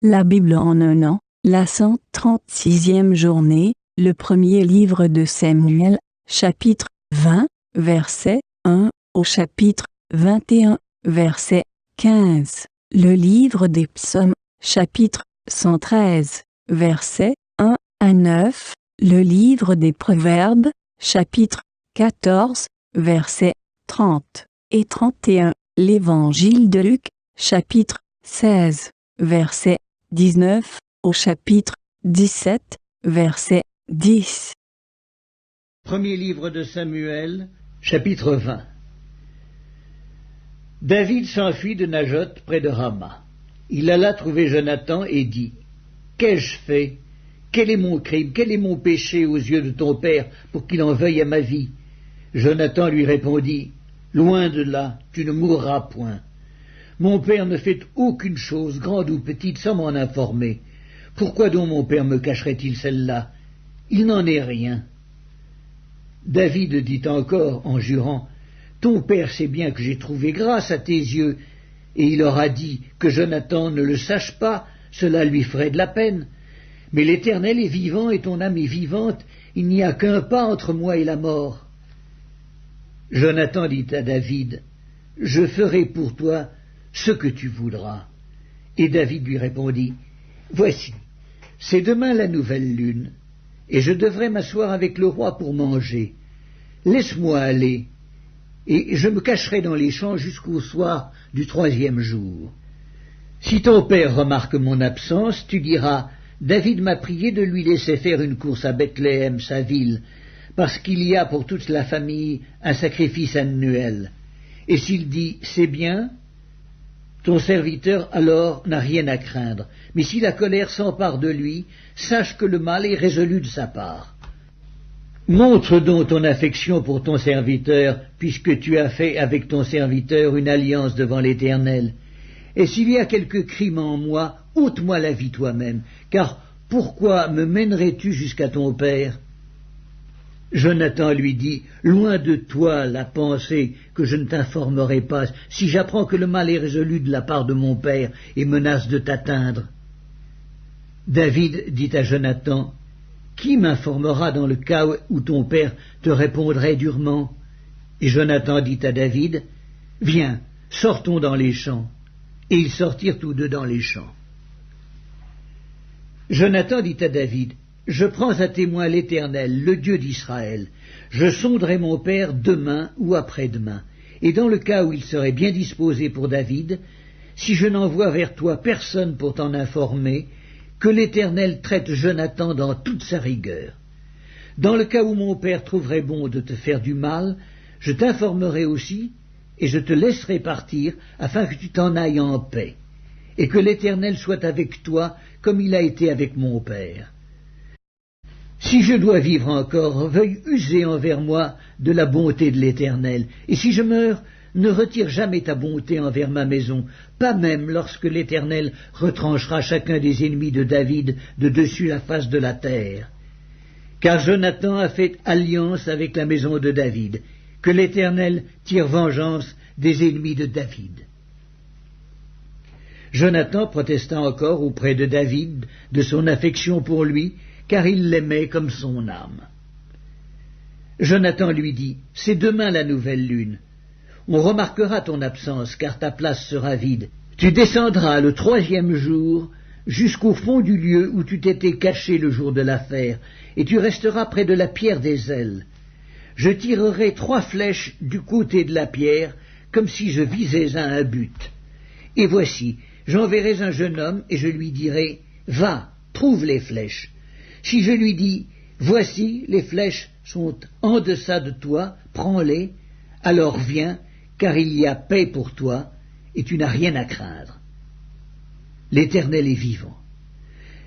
La Bible en un an, la 136e journée, le premier livre de Samuel, chapitre 20, verset 1 au chapitre 21, verset 15. Le livre des psaumes, chapitre 113, verset 1 à 9. Le livre des proverbes, chapitre 14, versets 30 et 31. L'évangile de Luc, chapitre 16, verset 19 au chapitre 17, verset 10. Premier livre de Samuel, chapitre 20. David s'enfuit de Najoth près de Rama. Il alla trouver Jonathan et dit : Qu'ai-je fait ? Quel est mon crime ? Quel est mon péché aux yeux de ton père pour qu'il en veuille à ma vie ? Jonathan lui répondit : Loin de là, tu ne mourras point. Mon père ne fait aucune chose, grande ou petite, sans m'en informer. Pourquoi donc mon père me cacherait-il celle-là ? Il n'en est rien. David dit encore, en jurant : Ton père sait bien que j'ai trouvé grâce à tes yeux, et il aura dit que Jonathan ne le sache pas, cela lui ferait de la peine. Mais l'Éternel est vivant et ton âme est vivante, il n'y a qu'un pas entre moi et la mort. Jonathan dit à David : Je ferai pour toi ce que tu voudras. Et David lui répondit : Voici, c'est demain la nouvelle lune, et je devrais m'asseoir avec le roi pour manger. Laisse-moi aller, et je me cacherai dans les champs jusqu'au soir du 3e jour. Si ton père remarque mon absence, tu diras : David m'a prié de lui laisser faire une course à Bethléem, sa ville, parce qu'il y a pour toute la famille un sacrifice annuel. Et s'il dit : C'est bien, ton serviteur alors n'a rien à craindre. Mais si la colère s'empare de lui, sache que le mal est résolu de sa part. Montre donc ton affection pour ton serviteur, puisque tu as fait avec ton serviteur une alliance devant l'Éternel. Et s'il y a quelque crime en moi, ôte-moi la vie toi-même, car pourquoi me mènerais-tu jusqu'à ton père ? Jonathan lui dit : Loin de toi la pensée que je ne t'informerai pas, si j'apprends que le mal est résolu de la part de mon père et menace de t'atteindre. David dit à Jonathan : Qui m'informera dans le cas où ton père te répondrait durement ? Et Jonathan dit à David : Viens, sortons dans les champs. Et ils sortirent tous deux dans les champs. Jonathan dit à David : Je prends à témoin l'Éternel, le Dieu d'Israël. Je sonderai mon père demain ou après-demain. Et dans le cas où il serait bien disposé pour David, si je n'envoie vers toi personne pour t'en informer, que l'Éternel traite Jonathan dans toute sa rigueur. Dans le cas où mon père trouverait bon de te faire du mal, je t'informerai aussi, et je te laisserai partir, afin que tu t'en ailles en paix, et que l'Éternel soit avec toi, comme il a été avec mon père. Si je dois vivre encore, veuille user envers moi de la bonté de l'Éternel, et si je meurs, ne retire jamais ta bonté envers ma maison, pas même lorsque l'Éternel retranchera chacun des ennemis de David de dessus la face de la terre. Car Jonathan a fait alliance avec la maison de David, que l'Éternel tire vengeance des ennemis de David. Jonathan protesta encore auprès de David de son affection pour lui, car il l'aimait comme son âme. Jonathan lui dit : C'est demain la nouvelle lune. On remarquera ton absence, car ta place sera vide. Tu descendras le 3e jour jusqu'au fond du lieu où tu t'étais caché le jour de l'affaire, et tu resteras près de la pierre des ailes. Je tirerai 3 flèches du côté de la pierre, comme si je visais à un but. Et voici, j'enverrai un jeune homme, et je lui dirai : Va, trouve les flèches. Si je lui dis : Voici, les flèches sont en deçà de toi, prends-les, alors viens, car il y a paix pour toi, et tu n'as rien à craindre. L'Éternel est vivant.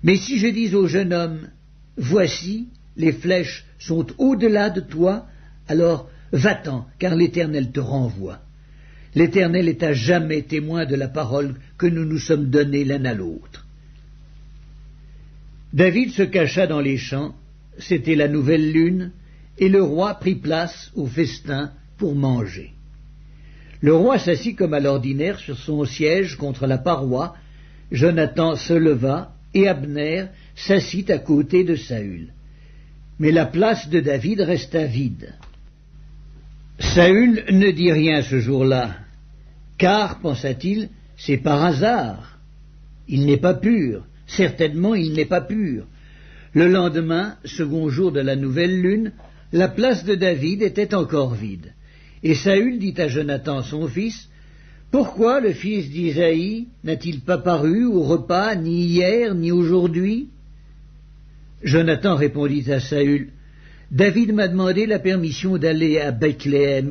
Mais si je dis au jeune homme : Voici, les flèches sont au-delà de toi, alors va-t'en, car l'Éternel te renvoie. L'Éternel est à jamais témoin de la parole que nous nous sommes donnée l'un à l'autre. David se cacha dans les champs, c'était la nouvelle lune, et le roi prit place au festin pour manger. Le roi s'assit comme à l'ordinaire sur son siège contre la paroi, Jonathan se leva, et Abner s'assit à côté de Saül. Mais la place de David resta vide. Saül ne dit rien ce jour-là, car, pensa-t-il, c'est par hasard. Il n'est pas pur, certainement il n'est pas pur. Le lendemain, second jour de la nouvelle lune, la place de David était encore vide. Et Saül dit à Jonathan son fils, « Pourquoi le fils d'Isaïe n'a-t-il pas paru au repas ni hier ni aujourd'hui » Jonathan répondit à Saül, « David m'a demandé la permission d'aller à Bethléem.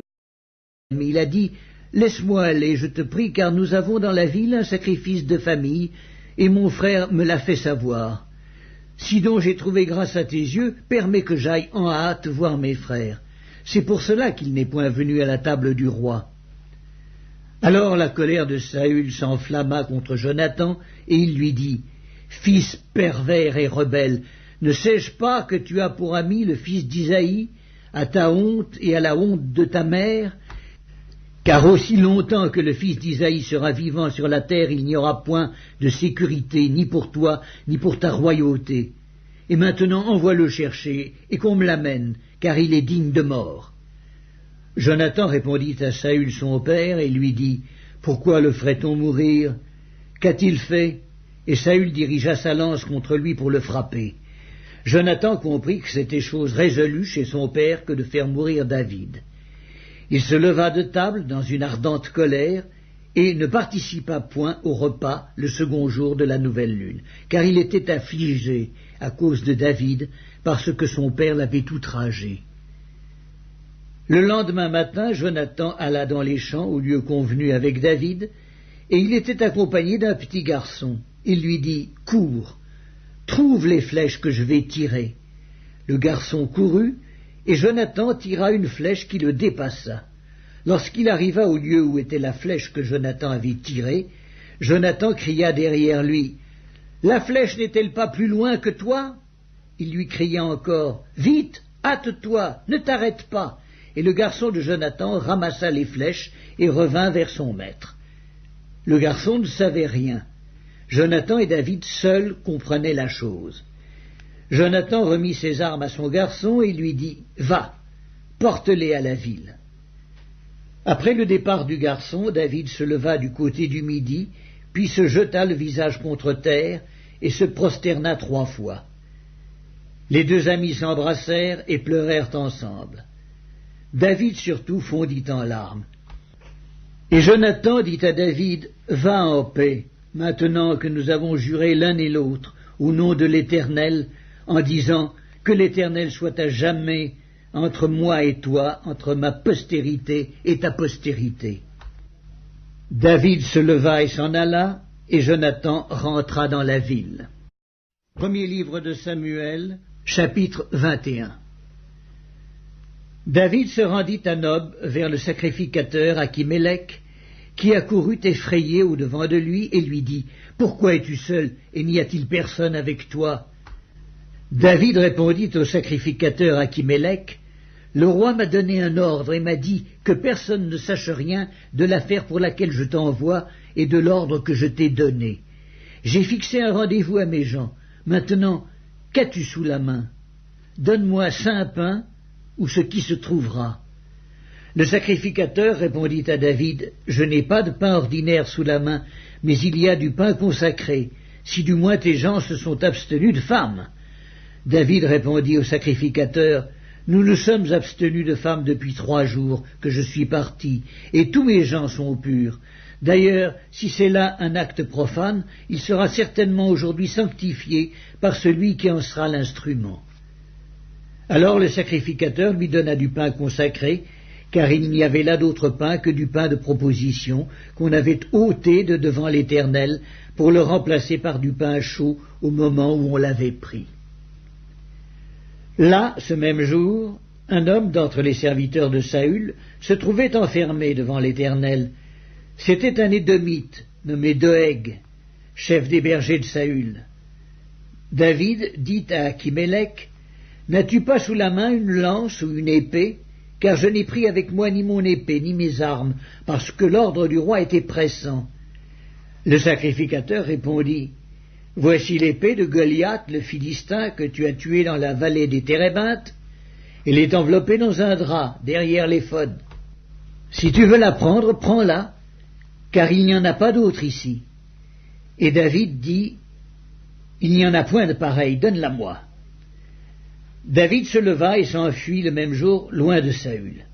Il a dit, « Laisse-moi aller, je te prie, car nous avons dans la ville un sacrifice de famille, et mon frère me l'a fait savoir. Si donc j'ai trouvé grâce à tes yeux, permets que j'aille en hâte voir mes frères. C'est pour cela qu'il n'est point venu à la table du roi. » Alors la colère de Saül s'enflamma contre Jonathan, et il lui dit, « Fils pervers et rebelle, ne sais-je pas que tu as pour ami le fils d'Isaïe, à ta honte et à la honte de ta mère? Car aussi longtemps que le fils d'Isaïe sera vivant sur la terre, il n'y aura point de sécurité, ni pour toi, ni pour ta royauté. Et maintenant envoie-le chercher, et qu'on me l'amène, car il est digne de mort. » Jonathan répondit à Saül son père, et lui dit, « Pourquoi le ferait-on mourir? Qu'a-t-il fait » Et Saül dirigea sa lance contre lui pour le frapper. Jonathan comprit que c'était chose résolue chez son père que de faire mourir David. Il se leva de table dans une ardente colère, et ne participa point au repas le second jour de la nouvelle lune, car il était affligé à cause de David, parce que son père l'avait outragé. Le lendemain matin, Jonathan alla dans les champs au lieu convenu avec David, et il était accompagné d'un petit garçon. Il lui dit, « Cours, trouve les flèches que je vais tirer. » Le garçon courut, et Jonathan tira une flèche qui le dépassa. Lorsqu'il arriva au lieu où était la flèche que Jonathan avait tirée, Jonathan cria derrière lui, « La flèche n'est-elle pas plus loin que toi ?» Il lui cria encore, « Vite, hâte-toi, ne t'arrête pas !» Et le garçon de Jonathan ramassa les flèches et revint vers son maître. Le garçon ne savait rien. Jonathan et David seuls comprenaient la chose. Jonathan remit ses armes à son garçon et lui dit, « Va, porte-les à la ville. » Après le départ du garçon, David se leva du côté du midi, puis se jeta le visage contre terre et se prosterna 3 fois. Les 2 amis s'embrassèrent et pleurèrent ensemble. David surtout fondit en larmes. Et Jonathan dit à David, « Va en paix, maintenant que nous avons juré l'un et l'autre, au nom de l'Éternel, en disant que l'Éternel soit à jamais entre moi et toi, entre ma postérité et ta postérité. » David se leva et s'en alla, et Jonathan rentra dans la ville. Premier livre de Samuel, chapitre 21. David se rendit à Nob vers le sacrificateur Achimélec, qui accourut effrayé au-devant de lui et lui dit, « Pourquoi es-tu seul, et n'y a-t-il personne avec toi » David répondit au sacrificateur Achimélec, « Le roi m'a donné un ordre et m'a dit que personne ne sache rien de l'affaire pour laquelle je t'envoie et de l'ordre que je t'ai donné. J'ai fixé un rendez-vous à mes gens. Maintenant, qu'as-tu sous la main? Donne-moi 5 pains, ou ce qui se trouvera. » Le sacrificateur répondit à David, « Je n'ai pas de pain ordinaire sous la main, mais il y a du pain consacré, si du moins tes gens se sont abstenus de femmes. » David répondit au sacrificateur, « Nous nous sommes abstenus de femmes depuis 3 jours que je suis parti, et tous mes gens sont purs. D'ailleurs, si c'est là un acte profane, il sera certainement aujourd'hui sanctifié par celui qui en sera l'instrument. » Alors le sacrificateur lui donna du pain consacré, car il n'y avait là d'autre pain que du pain de proposition qu'on avait ôté de devant l'Éternel pour le remplacer par du pain chaud au moment où on l'avait pris. Là, ce même jour, un homme d'entre les serviteurs de Saül se trouvait enfermé devant l'Éternel. C'était un Édomite nommé Doeg, chef des bergers de Saül. David dit à Achimélec, « N'as-tu pas sous la main une lance ou une épée? Car je n'ai pris avec moi ni mon épée, ni mes armes, parce que l'ordre du roi était pressant. » Le sacrificateur répondit, « Voici l'épée de Goliath, le Philistin, que tu as tué dans la vallée des Térébintes. Elle est enveloppée dans un drap, derrière l'éphod. Si tu veux la prendre, prends-la, car il n'y en a pas d'autre ici. » Et David dit, « Il n'y en a point de pareil, donne-la-moi. » David se leva et s'enfuit le même jour, loin de Saül.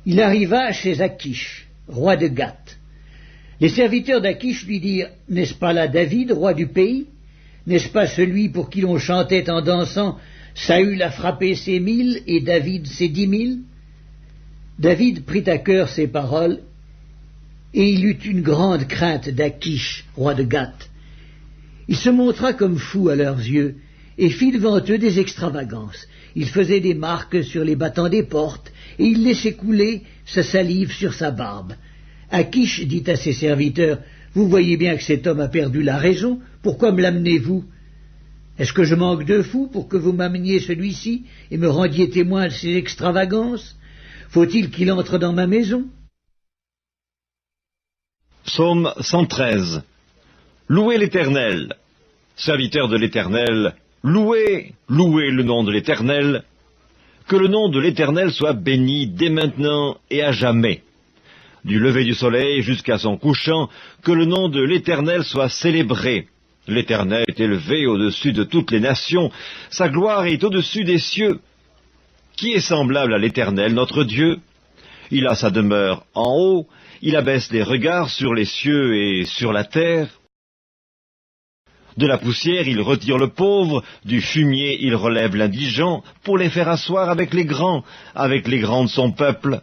Il arriva chez Achish, roi de Gath. Les serviteurs d'Achish lui dirent, « N'est-ce pas là David, roi du pays? N'est-ce pas celui pour qui l'on chantait en dansant, Saül a frappé ses 1000 et David ses 10 000 ?» David prit à cœur ces paroles, et il eut une grande crainte d'Achish, roi de Gath. Il se montra comme fou à leurs yeux, et fit devant eux des extravagances. Il faisait des marques sur les battants des portes, et il laissait couler sa salive sur sa barbe. Achish dit à ses serviteurs, « Vous voyez bien que cet homme a perdu la raison, pourquoi me l'amenez-vous? Est-ce que je manque de fou pour que vous m'ameniez celui-ci et me rendiez témoin de ses extravagances? Faut-il qu'il entre dans ma maison ?» Psaume 113. Louez l'Éternel. Serviteurs de l'Éternel, louez, louez le nom de l'Éternel. Que le nom de l'Éternel soit béni dès maintenant et à jamais. Du lever du soleil jusqu'à son couchant, que le nom de l'Éternel soit célébré. L'Éternel est élevé au-dessus de toutes les nations, sa gloire est au-dessus des cieux. Qui est semblable à l'Éternel, notre Dieu? Il a sa demeure en haut, il abaisse les regards sur les cieux et sur la terre. De la poussière il retire le pauvre, du fumier il relève l'indigent, pour les faire asseoir avec les grands de son peuple.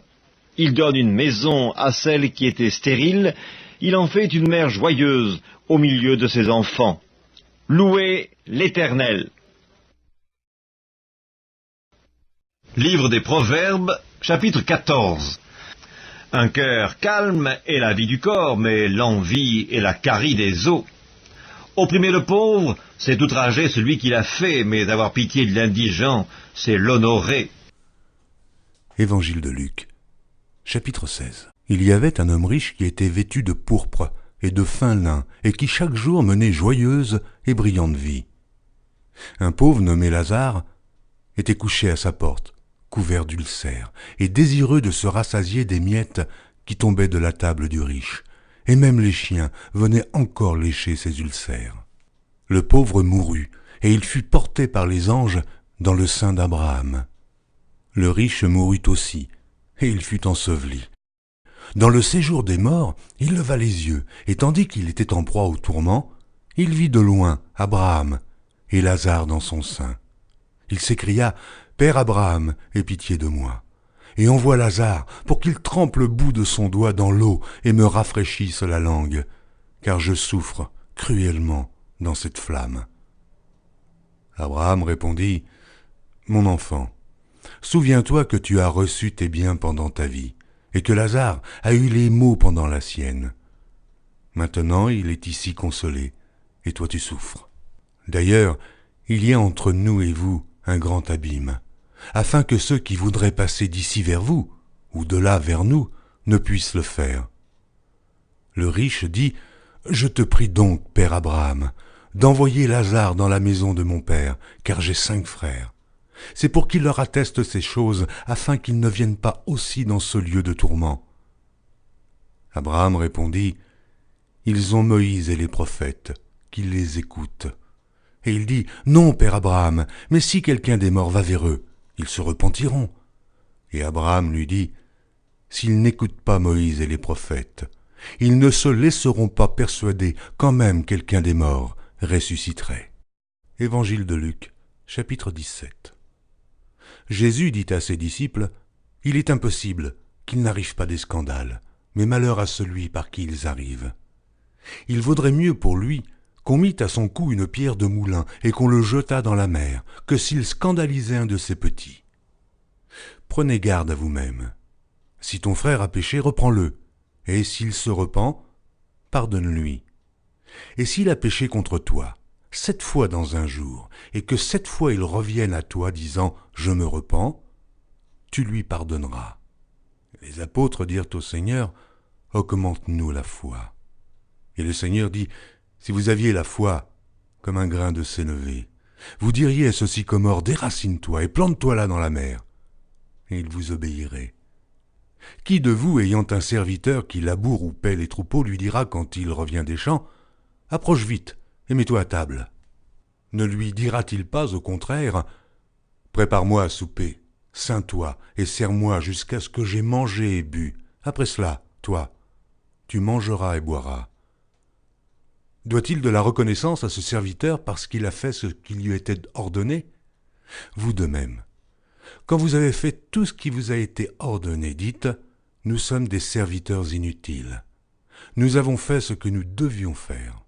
Il donne une maison à celle qui était stérile, il en fait une mère joyeuse au milieu de ses enfants. Louez l'Éternel. Livre des Proverbes, chapitre 14. Un cœur calme est la vie du corps, mais l'envie est la carie des os. Opprimer le pauvre, c'est outrager celui qui l'a fait, mais avoir pitié de l'indigent, c'est l'honorer. Évangile de Luc, chapitre 16. Il y avait un homme riche qui était vêtu de pourpre et de fin lin, et qui chaque jour menait joyeuse et brillante vie. Un pauvre nommé Lazare était couché à sa porte, couvert d'ulcères, et désireux de se rassasier des miettes qui tombaient de la table du riche, et même les chiens venaient encore lécher ses ulcères. Le pauvre mourut, et il fut porté par les anges dans le sein d'Abraham. Le riche mourut aussi, et il fut enseveli. Dans le séjour des morts, il leva les yeux, et tandis qu'il était en proie au tourment, il vit de loin Abraham et Lazare dans son sein. Il s'écria, « Père Abraham, aie pitié de moi, et envoie Lazare pour qu'il trempe le bout de son doigt dans l'eau et me rafraîchisse la langue, car je souffre cruellement dans cette flamme. » Abraham répondit, « Mon enfant, souviens-toi que tu as reçu tes biens pendant ta vie, et que Lazare a eu les maux pendant la sienne. Maintenant il est ici consolé, et toi tu souffres. D'ailleurs, il y a entre nous et vous un grand abîme, afin que ceux qui voudraient passer d'ici vers vous, ou de là vers nous, ne puissent le faire. » Le riche dit, « Je te prie donc, père Abraham, d'envoyer Lazare dans la maison de mon père, car j'ai 5 frères. C'est pour qu'il leur atteste ces choses, afin qu'ils ne viennent pas aussi dans ce lieu de tourment. » Abraham répondit, « Ils ont Moïse et les prophètes, qu'ils les écoutent. » Et il dit, « Non, père Abraham, mais si quelqu'un des morts va vers eux, ils se repentiront. » Et Abraham lui dit, « S'ils n'écoutent pas Moïse et les prophètes, ils ne se laisseront pas persuader quand même quelqu'un des morts ressusciterait. » Évangile de Luc, chapitre 17. Jésus dit à ses disciples, « Il est impossible qu'il n'arrive pas des scandales, mais malheur à celui par qui ils arrivent. Il vaudrait mieux pour lui qu'on mît à son cou une pierre de moulin et qu'on le jetât dans la mer, que s'il scandalisait un de ses petits. Prenez garde à vous-même. Si ton frère a péché, reprends-le, et s'il se repent, pardonne-lui. Et s'il a péché contre toi, 7 fois dans un jour, et que 7 fois il revienne à toi disant « Je me repens », tu lui pardonneras. » Les apôtres dirent au Seigneur « Augmente-nous la foi. » Et le Seigneur dit, si vous aviez la foi comme un grain de sénévé, vous diriez à ce sycomore, déracine-toi et plante-toi là dans la mer, et il vous obéirait. Qui de vous, ayant un serviteur qui laboure ou paie les troupeaux, lui dira quand il revient des champs, approche vite et mets-toi à table? Ne lui dira-t-il pas au contraire, prépare-moi à souper, ceins-toi et sers-moi jusqu'à ce que j'aie mangé et bu. Après cela, toi, tu mangeras et boiras. Doit-il de la reconnaissance à ce serviteur parce qu'il a fait ce qui lui était ordonné? Vous de même. Quand vous avez fait tout ce qui vous a été ordonné, dites, nous sommes des serviteurs inutiles. Nous avons fait ce que nous devions faire.